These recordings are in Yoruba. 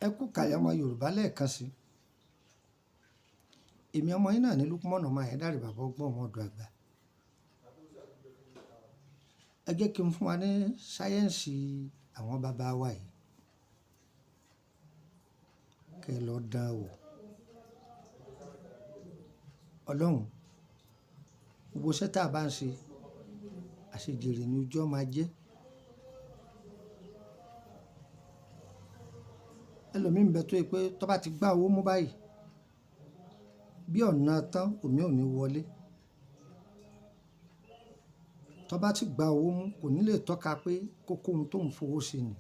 Ẹ kú kàlẹ̀ ọmọ Yorùbá lẹ́ẹ̀kan sí. Èmi ọmọ yín náà ní Lukman ọmọ Ayédáre bàbá ọgbọ́n ọmọ ọ̀dọ̀ àgbà. Ẹ jẹ́ kí n fún wa ní sáyẹ́ǹsì àwọn bàbá wa yìí. Kẹ́ ẹ lọ dán wò. Ọlọ́run, gbogbo iṣẹ́ tá a bá ń ṣe, àṣejèrè ni ojú ọmọ ajé. Ẹlòmíín bẹ tó yẹ pé tó bá ti gbá owó mú báyìí, bí ọ̀nà tán omi ò ní wọlé. Tó bá ti gba owó mú kò ní lè tọ́ka pé kókó ohun tó ń fowó ṣe ni.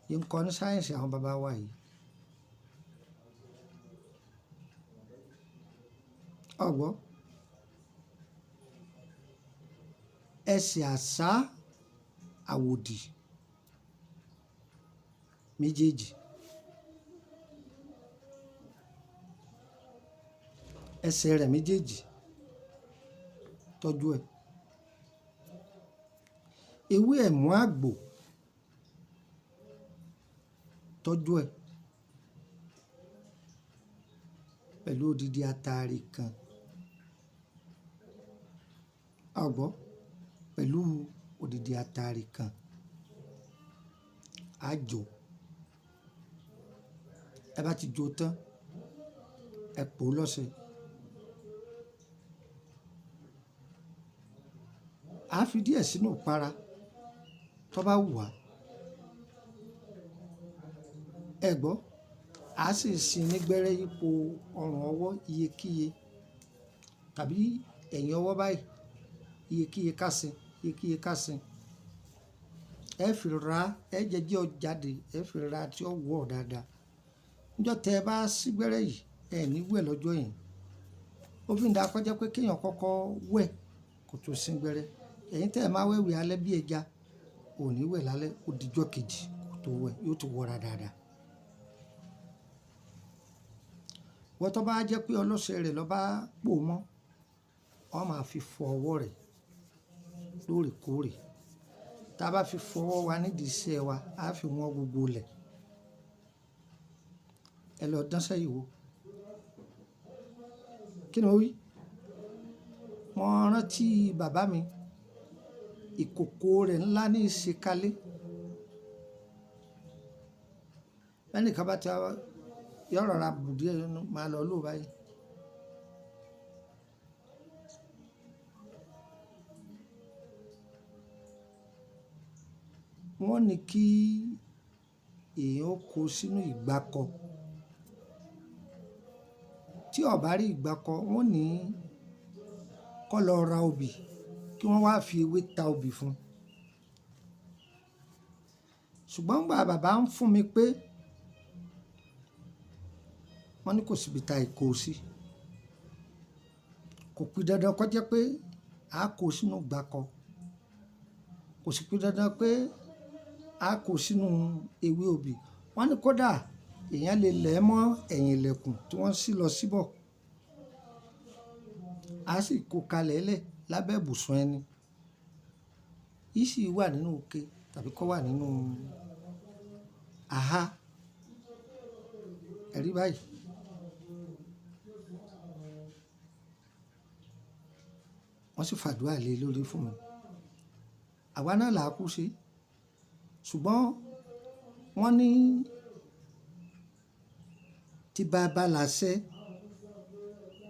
Yìí ń kọ́ ní sáyẹ́ǹsì àwọn bàbá wa yìí. Ọ̀gbọ́ ẹsẹ̀ àṣá àwòdì méjèèjì, ẹsẹ̀ rẹ̀ méjèèjì tọ́jú ẹ̀. Ewé ẹ̀mú àgbò tọ́jú ẹ̀ pẹ̀lú odidi atare kan. Ọ̀gbọ́ pẹ̀lú odidi atare kan. Àjò ẹ bá ti jó tán, ẹ pò lọ́sẹ̀. A fi díẹ̀ sínú ìpara tó bá wù wá. Ẹ gbọ́, a sì sin ní gbẹ́rẹ́ yípo ọrùn ọwọ́ iyekíye tàbí ẹ̀yìn ọwọ́ báyìí iyekíye ká sin. Ẹ fi ra ẹ jẹ́jẹ́ ọ jáde, ẹ fi ra tí ó wọ̀ dáadáa. Níjọ́ tẹ́ ẹ bá sí gbẹ́rẹ́ yìí, ẹ ní wẹ̀ lọ́jọ́ yẹn. Ó fi ń da kọjá pé kéèyàn kọ́kọ́ wẹ̀ kó tó sin gbẹ́rẹ́. Ẹ̀yin tẹ́ ẹ máa wẹ̀wẹ̀ alẹ́ bí ẹja, ò ní wẹ̀ lálẹ́, ó dijọ́ kejì kó tó wẹ̀, yóò ti wọra dáadáa. Wọ́n tó bá jẹ́ pé ọlọ́sẹ̀ rẹ̀ lọ bá pò mọ́, ó máa fi fọ ọwọ́ rẹ̀ lóòrèkóòrè. Tá a bá fi fọ ọwọ́ wa nídìí iṣẹ́ wa, a fi wọ́n gbogbo lẹ̀. Ẹ lọ dánṣẹ́ yìí wò. Kí ni ó wí? Mo rántí bàbá mi, ìkòkò rẹ̀ ńlá ní ìṣekalé. Ẹnìkan bá ti yọ rọra bù díẹ̀ máa lọ lò báyìí. Wọ́n ní kí èèyàn kó sínú ìgbákọ. Tí ó bá rí ìgbákọ, wọ́n ní kó lọ ra obì kí wọ́n wá fi ewé ta obì fún. Ṣùgbọ́n gbà bàbá ń fún mi pé wọ́n ní kò síbi ta ìkó sí. Kò pín dandan kó jẹ́ pé a kó sínú ìgbákọ. Kò sì pín dandan pé a kó sínú ewé obì. Wọ́n ní kódà èèyàn lè lẹ̀ mọ́ ẹ̀yìn ilẹ̀kùn tí wọ́n sì lọ síbọ̀. A sì kó kalẹ̀ lẹ̀ lábẹ́ ibùsùn ẹni. Yìí sì wà nínú òkè tàbí kó wà nínú àhá. Ẹ̀rí báyìí. Wọ́n sì fàdúrà lé lórí fún mi. Àwa náà là á kú sí. Ṣùgbọ́n wọ́n ní tí bàbá làṣẹ,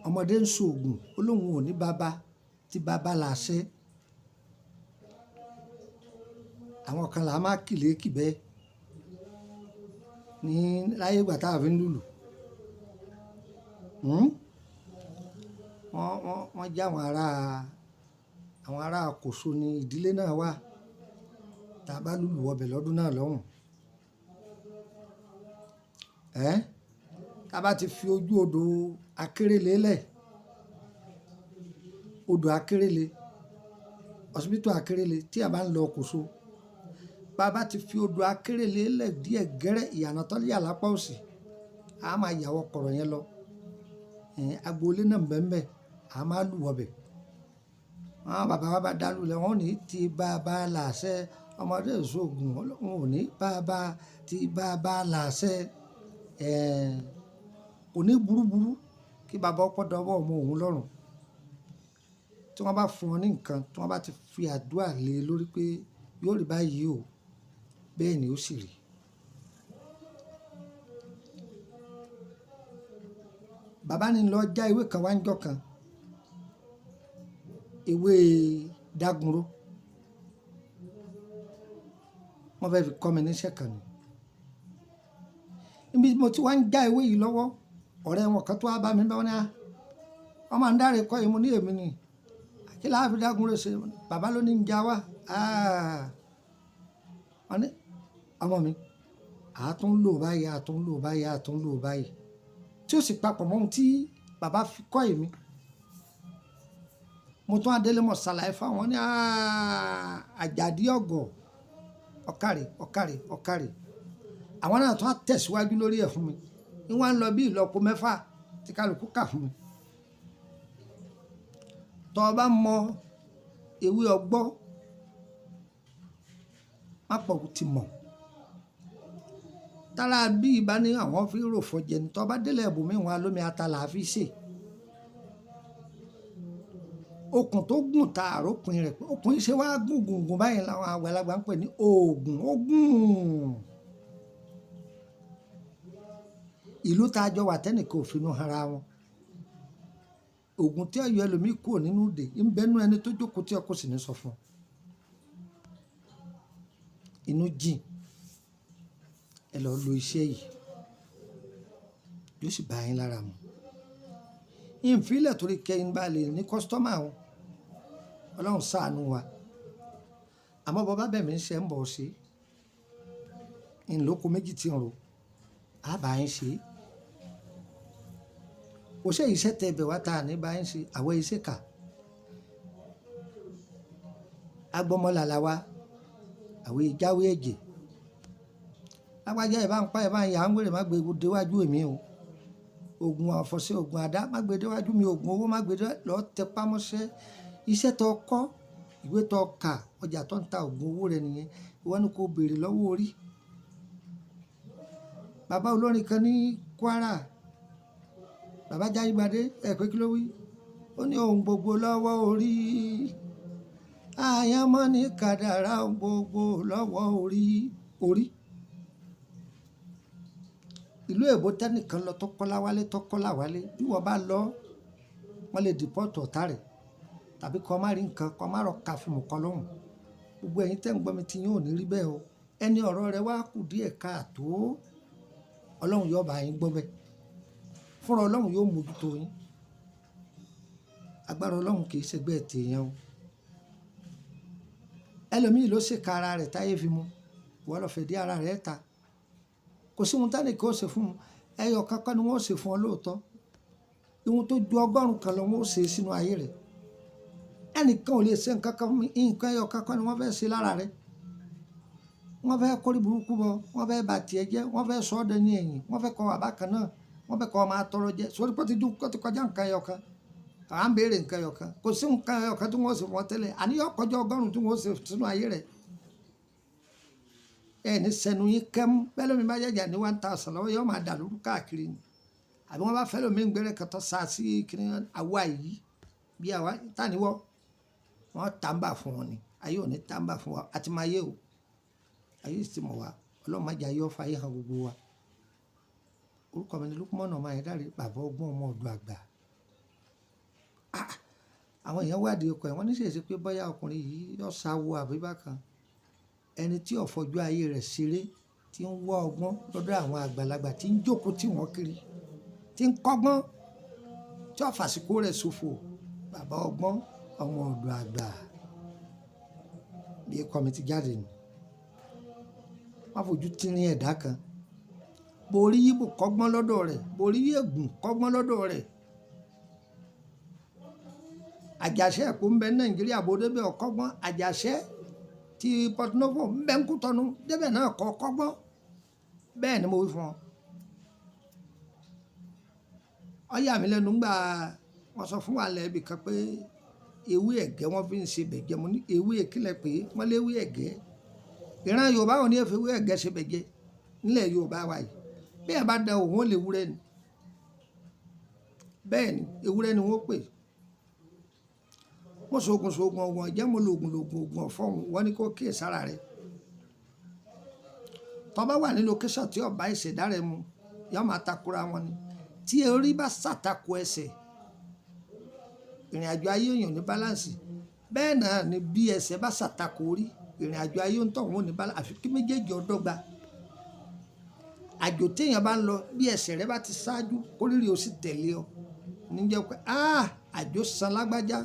ọmọdé ń ṣoògùn, ó lóun ò ní bàbá, tí bàbá làṣẹ. Àwọn kan là á máa kìlẹ̀kì bẹ́ẹ̀ ní láyé ìgbà tá a fi ń lùlù. Wọ́n jẹ́ àwọn ará Kòso ní ìdílé náà wà. Tá a bá lùlù wọbẹ̀ lọ́dún náà lọ́hùn. Tá a bá ti fi ojú odò Akérèlé lẹ̀, odò Akérèlé, ọsibítù Akérèlé tí a bá ń lọ Kòso, bá a bá ti fi odò Akérèlé lẹ̀ díẹ̀ gẹ́rẹ́ ìyànà tó yà lápá òsì, a máa yàwọ̀ kọ̀rọ̀ yẹn lọ. Agboolé náà bẹ́ẹ̀ a máa lù wọbẹ̀. Àwọn bàbá wa bá dá lulẹ̀, wọ́n ní tí bàbá làṣẹ, ọmọdé ìṣògùn Ọlọ́run ò ní bàbá tí bàbá làṣẹ kò ní burúburú kí bàbá ọpọ́ dọwọ́ ọmọ òun lọ́rùn tí wọ́n bá fún ọ ní nǹkan tí wọ́n bá ti fi àdúrà lé e lórí pé yóò rí báyìí o bẹ́ẹ̀ ni ó sì rí. Bàbá ní lọ já ewé kan wá ń jọ́ kan, ewé dágunró, wọ́n fẹ́ fi kọ́ mi níṣẹ́ kan ni. Níbi mo ti wá ń já ewé yìí lọ́wọ́, ọ̀rẹ́ wọn kan tó wá bá mi bá wọn ní wọ́n máa ń dáre kọ́ yìí, mo ní èmi ni kí láà fi dágunró ṣe. Bàbá ló ní ń já wá. Wọ́n ní ọmọ mi àtúnlò báyìí àtúnlò báyìí àtúnlò báyìí tí ó sì papọ̀ mọ́ ohun tí bàbá fi kọ́ èmi. Mo tún adélé mọ̀ ṣàlàyé fáwọn ní Àjàdí ọ̀gọ̀ ọ̀kàrè ọ̀kàrè ọ̀kàrè. Àwọn náà tún á tẹ̀síwájú lórí ẹ̀ fún mi ní wọ́n á lọ bí ìlọ́po 6 tí kálukú kà fún mi. Tọ́ ọ bá mọ ewé ọgbọ́ má pọ̀ ti mọ̀. Tára bí ìbá ní àwọn fi rò fọjẹ ní tọ́ bá délẹ̀ ẹ̀bùnmí wọn alómi ata là á fi ṣe. Okùn tó gùn ta àrókùn rẹ̀ pé okùn yìí ṣe wá gùngùn báyìí làwọn àgbàlagbà ń pè ní oògùn ogun. Ìlú tá a jọ wà tẹ́nìkan ò finú ara wọn. Oògùn tí ọyọ ẹlòmíì kúrò nínú ìdè ń bẹnu ẹni tó jókòó tí ọkọ sì ní sọ fún un. Inú jìn ẹ lọ lo iṣẹ́ yìí yóò sì bá yín lára mu. Ìfilẹ̀ torí kẹ́yìn bá lè ní kọ́sítọ́mà wọn Ọlọ́run ṣàánú wa. Àmọ́ bàbá bẹ̀ mí ń ṣe ń bọ̀ ṣe ìlókun méjì tí ń ro àbá yín ṣe. Kò ṣe iṣẹ́ tẹ ẹbẹ̀ wá ta ní bá yín ṣe àwọ̀ iṣẹ́ kà. Agbọmọlàlà wa àwọ̀ ìjáwé ẹ̀jẹ̀. Lágbájá ẹ̀ bá ń pa ẹ̀ bá ń yà ń wèrè má gbé déwájú èmi o. Oògùn àfọ̀ṣẹ́ oògùn àdá má gbé déwájú mi, oògùn owó má gbé déwájú, lọ́ọ́ tẹ pámọ́ṣẹ́. Iṣẹ́ tó kọ́, ìwé tó kà, ọjà tó ń ta oògùn owó rẹ nìyẹn. Ìwọ ni kò béèrè lọ́wọ́ orí. Bàbá olórin kan ní Kwara, bàbá Jáyégbadé ẹ̀ pé kí ló wí? Ó ní ohun gbogbo lọ́wọ́ orí. Àyànmọ́ ní kádàrá ohun gbogbo lọ́wọ́ orí. Orí. Ìlú èbó tẹ́nìkan lọ tó kọ́lá wálé tó kọ́lá wálé bí wọ́n bá lọ wọ́n lè dìpọ́tù ọ̀tá rẹ̀ tàbí kọ́ má rí nǹkan kọ́ má rọ̀ ká fún kọ́ lọ́hùn. Gbogbo ẹ̀yin tẹ́ ń gbọ́ mi tí yín ò ní rí bẹ́ẹ̀ o. Ẹni ọ̀rọ̀ rẹ̀ wá kù díẹ̀ káàtó Ọlọ́run yóò bá yín gbọ́ bẹ́ẹ̀. Fúnra Ọlọ́run yóò mójútó yín. Agbára Ọlọ́run kì í ṣe gbẹ́ tèèyàn o. Ẹlòmíì ló ṣèkà ara rẹ̀ táyé fi mu wọ́n lọ fẹ́ dí ara rẹ̀ ta. Kò sí ohun tánì kí ó ṣe fún un. Ẹyọ kankan ni wọ́n ó ṣe fún ọ lóòótọ́. Ohun tó ju 100 kan lọ wọ́n ó ṣe sínú ayé rẹ̀. Ẹnìkan ò lè ṣe nǹkan ẹyọ kankan ni wọ́n fẹ́ ṣe lára rẹ̀. Wọ́n fẹ́ kórí burúkú bọ, wọ́n fẹ́ bà tiẹ̀ jẹ́, wọ́n fẹ́ sọ ọ́ dẹni ẹ̀yìn, wọ́n fẹ́ kọ́ àbá kan náà, wọ́n fẹ́ kọ́ ọ máa tọrọ jẹ. Sórí pé ti kọjá nǹkan ẹyọ kan. À ń béèrè nǹkan ẹyọ kan. Kò sí nǹkan ẹyọ kan tí wọ́n ṣe fún ọ tẹ́lẹ̀. Àníyàn kọjá 100 tí wọ́n ṣe sínú ayé rẹ̀. Ẹni sẹnu yín kẹ́mú bẹ́ẹ̀ lómi bá jẹ́jà ní 1000 lọ́wọ́ yóò máa dà lóru káàkiri ni. Àbí wọ́n bá fẹ́ lómi ń gbẹ́rẹ́ kan tó sá sí kiri àwa yìí bí àwa tániwọ́ wọ́n tàǹbà fún wọn ni. Ayé ò ní tàǹbà fún wa àti máa yé o. Ayé sì mọ̀ wá Ọlọ́run má jẹ́ ayé ọ̀fà ayé hàn gbogbo wa. Orúkọ mi ni Lukman ọmọ Ayédáre bàbá ọgbọ́n ọmọ ọ̀dọ̀ àgbà. Àwọn èèyàn wádìí ọkọ̀ ẹ̀ wọ́n ní ṣèṣe pé bóyá ọkùnrin yìí yọ sáwọ àbí bákan. Ẹni tí ó fọjú ayé rẹ̀ ṣeré tí ń wá ọgbọ́n lọ́dọ̀ àwọn àgbàlagbà tí ń jókòó tí wọ́n kiri tí ń kọ́gbọ́n tí ó fàsìkò rẹ̀ ṣòfò bàbá ọgbọ́n ọmọ ọ̀dọ̀ àgbà bí ẹ̀kọ́ mi ti jáde nù. Wọ́n fojú tírín ẹ̀dá kan borí yíbò kọ́gbọ́n lọ́dọ̀ rẹ̀ borí yéègùn kọ́gbọ́n lọ́dọ̀ rẹ̀. Àjàṣẹ́ ẹ̀kọ́ ń bẹ Nàìjíríà bó débẹ̀ ọ̀kọ́gbọ́n àjàṣẹ́ ti Porto Novo ń bẹ ń Kútọ́nù débẹ̀ náà kọ́ kọ́gbọ́n bẹ́ẹ̀ ni mo wí fún ọ. Ó yà mí lẹ́nu gbà wọ́n sọ fún wa lẹ́bi kan pé ewé ẹ̀gẹ́ wọ́n fi ń ṣe bẹ̀gẹ́ mo ní ewé ìkílẹ̀ pé wọ́n lé ewé ẹ̀gẹ́ ìran Yorùbá ò ní èfewé ẹ̀gẹ́ ṣe bẹ̀jẹ̀ nílẹ̀ Yorùbá wa yìí bí ẹ bá da òun ó lè wúrẹ́ ni bẹ́ẹ̀ ni ewúrẹ́ ni wọ́n pè mo ṣoògùn ọ̀gbọ̀n jẹ́ mo lògùn ọ̀fọ́ wọn ni kó kíyè sára rẹ̀ tó bá wà ní location tí ọba ìṣẹ̀dá rẹ̀ mu yóò máa takora wọn ni tí orí bá ṣàtakò ẹsẹ̀ ìrìn àjò ayé èèyàn ní balance bẹ́ẹ̀ náà ni bí ẹsẹ̀ bá ṣàtakò orí ìrìn àjò ayé ń tọ̀ wọ́n ní balance àfi kí méjèèjì ó dọ́gba àjò téèyàn bá ń lọ bí ẹsẹ̀ rẹ bá ti ṣáájú kórìírí ó sì tẹ̀lé ọ níjẹ́ pé àjò san lágbájá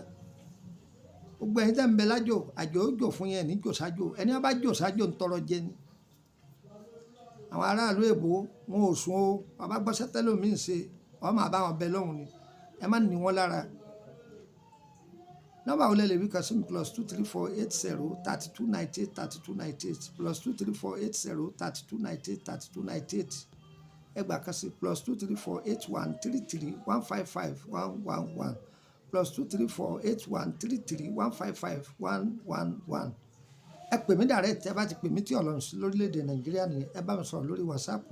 gbogbo ẹ̀yin tẹ́ ń bẹ lájò àjò ó jò fún yẹn ní jò sájò ẹni wọ́n bá jò sájò ń tọrọ jẹ ni àwọn aráàlú èbó wọn ò sùn o bàbá gbọ́sẹ́ tẹ́lómi-ín ṣe wọ́n máa bá wọn bẹ lọ́hùn ni ẹ má ní wọn lára nọ́mbà wo lẹ lè rí kan sí mi +2348032983298 +2348032983298 ẹgbà kan sí +2348133155111 +2348133155111 ẹ pè mí direct ẹ bá ti pè mí tí Ọlọ́run sí lórílẹ̀‐èdè Nàìjíríà nìyẹn ẹ bá mi sọ̀rọ̀ lórí WhatsApp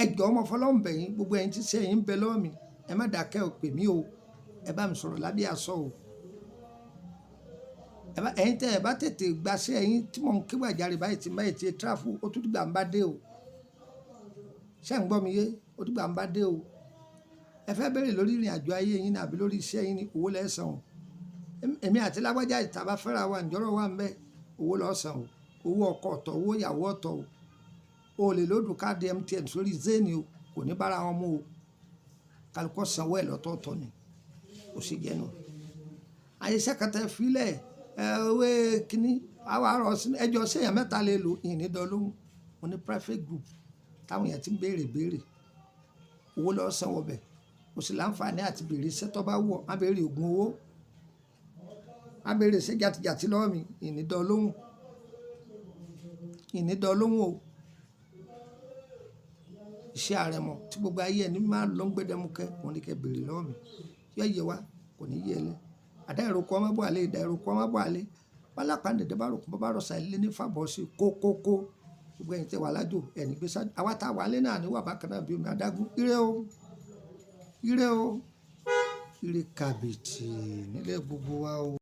ẹ jọ̀ọ́ ọmọ fọlọ́run bẹ̀ yín gbogbo ẹ̀yin tí ṣe ẹ̀yin ń bẹ lọ́wọ́ mi ẹ má dákẹ́ ò pè mí o ẹ bá mi sọ̀rọ̀ lábẹ́ aṣọ o ẹ̀yin tẹ́ ẹ bá tètè gbaṣẹ́ ẹ̀yin tí mò ń ké gbàjarè báyìí tí báyìí ti tráfù ó tún dìgbà ń bá dé o ṣé ń gbọ́ mi yé ó dìgbà ń bá dé o ẹ fẹ́ béèrè lórí ìrìn àjò ayé yín àbí lórí iṣẹ́ yín ní owó lẹ́sàn o èmi àti lágbájá ìtàbá fẹ́ra wa ǹjọ́rọ̀ wà ń bẹ owó lọ́sàn o owó ọkọ̀ ọ̀tọ̀ owó ìyàwó ọ̀tọ̀ o lè lódù káàdì MTN sórí zéènì o kò ní bára wọn mú o kálukọ́ sanwó ẹ̀ lọ́tọ̀ọ̀tọ̀ ni ó sì jẹ́nu àyẹ̀sẹ̀ kẹtẹ filẹ̀ owó kínní àwọn àrò ẹjọ́ sẹ́yìn mẹ́ta lè lò ìní dọ́lóhùn mo ní private group táwọn èèyàn ti ń béèrè owó lọ́ọ́ sanwó bẹ̀ mo sì láǹfààní àti béèrè iṣẹ́ tó bá wọ̀ má béèrè oògùn owó má béèrè iṣẹ́ jàtìjàtì lọ́wọ́ mi ìní dọ́lóhùn o iṣẹ́ àrẹ̀mọ tí gbogbo ayé ẹni máa lọ ń gbẹdẹmukẹ́ wọn ní kẹ́ béèrè lọ́wọ́ mi yọ yẹ wa kò ní yẹ lẹ àdá ìrókò ọmọ bọ àlẹ ìdá ìrókò ọmọ bọ àlẹ pálápàá dẹdẹ bá rògbò bá rọṣà ilé ní fàbọ sí kókókó gbogbo ẹ̀yin tẹ́ wà lájò ẹni gbé sáájú àwa tá a wà lé náà ní wà bákan náà bí omi adágún ire o ire kàbìtì nílẹ̀ gbogbo wa o.